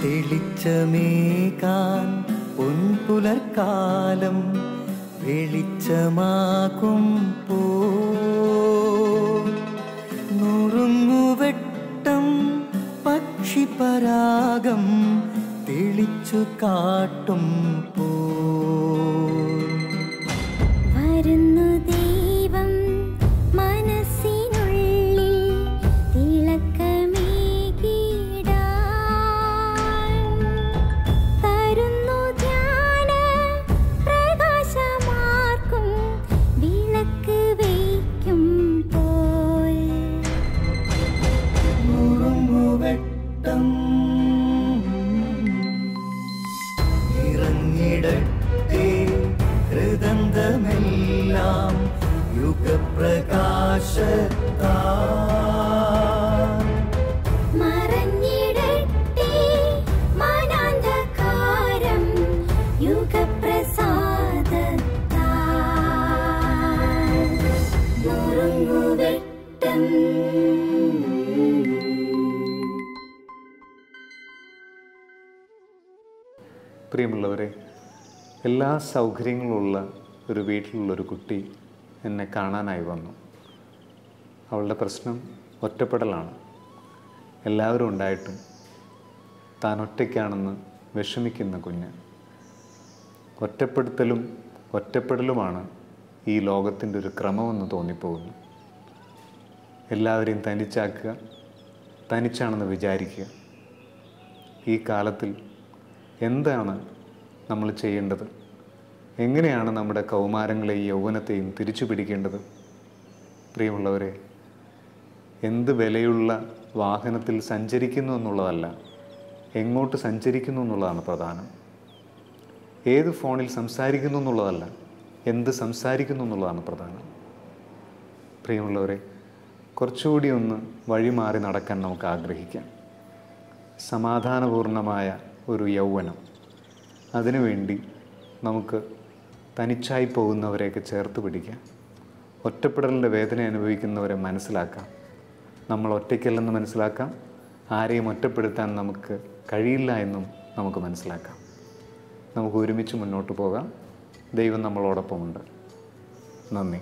തെളിച്ചമേകാൻ പൊൻപുലർക്കാലം വെളിച്ചമാകുമ്പോ നുറുങ്ങുവെട്ടം പക്ഷിപരാഗം തെളിച്ചു കാട്ടുമ്പോ വരുന്നു ദൈവം മനസ്സിനുള്ളിൽ തിളക്കമേകിടാൻ തരുന്നു ധ്യാന പ്രകാശമാർക്കും വിളക്ക് വയ്ക്കുമ്പോൾ നുറുങ്ങുവെട്ടം ഇറങ്ങിടട്ടെ ഹൃദന്തമെല്ലാം യുഗപ്രകാശത്താൽ മറഞ്ഞിടട്ടെ മനാന്ധകാരം യുഗപ്രസാദത്താൽ നുറുങ്ങുവെട്ടം. പ്രിയമുള്ളവരെ, എല്ലാ സൗകര്യങ്ങളുമുള്ള ഒരു വീട്ടിലുള്ളൊരു കുട്ടി എന്നെ കാണാനായി വന്നു. അവളുടെ പ്രശ്നം ഒറ്റപ്പെടലാണ്. എല്ലാവരും ഉണ്ടായിട്ടും താൻ ഒറ്റയ്ക്കാണെന്ന് വിഷമിക്കുന്ന കുഞ്ഞ്. ഒറ്റപ്പെടലുമാണ് ഈ ലോകത്തിൻ്റെ ഒരു ക്രമമെന്ന് തോന്നിപ്പോകുന്നു. എല്ലാവരെയും തനിച്ചാക്കുക, തനിച്ചാണെന്ന് വിചാരിക്കുക. ഈ കാലത്തിൽ എന്താണ് നമ്മൾ ചെയ്യേണ്ടത്? എങ്ങനെയാണ് നമ്മുടെ കൗമാരങ്ങളെയും യൗവനത്തെയും തിരിച്ചു പിടിക്കേണ്ടത്? പ്രിയമുള്ളവരെ, എന്ത് വിലയുള്ള വാഹനത്തിൽ സഞ്ചരിക്കുന്നു എന്നുള്ളതല്ല, എങ്ങോട്ട് സഞ്ചരിക്കുന്നു എന്നുള്ളതാണ് പ്രധാനം. ഏത് ഫോണിൽ സംസാരിക്കുന്നു എന്നുള്ളതല്ല, എന്ത് സംസാരിക്കുന്നു എന്നുള്ളതാണ് പ്രധാനം. പ്രിയമുള്ളവരെ, കുറച്ചുകൂടി ഒന്ന് വഴിമാറി നടക്കാൻ നമുക്ക് ആഗ്രഹിക്കാം. സമാധാനപൂർണമായ ഒരു യൗവനം, അതിനുവേണ്ടി നമുക്ക് തനിച്ചായി പോകുന്നവരെയൊക്കെ ചേർത്ത് പിടിക്കാം. ഒറ്റപ്പെടലിൻ്റെ വേദന അനുഭവിക്കുന്നവരെ മനസ്സിലാക്കാം. നമ്മൾ ഒറ്റയ്ക്കല്ലെന്ന് മനസ്സിലാക്കാം. ആരെയും ഒറ്റപ്പെടുത്താൻ നമുക്ക് കഴിയില്ല എന്നും നമുക്ക് മനസ്സിലാക്കാം. നമുക്ക് ഒരുമിച്ച് മുന്നോട്ട് പോകാം. ദൈവം നമ്മളോടൊപ്പമുണ്ട്. നന്ദി.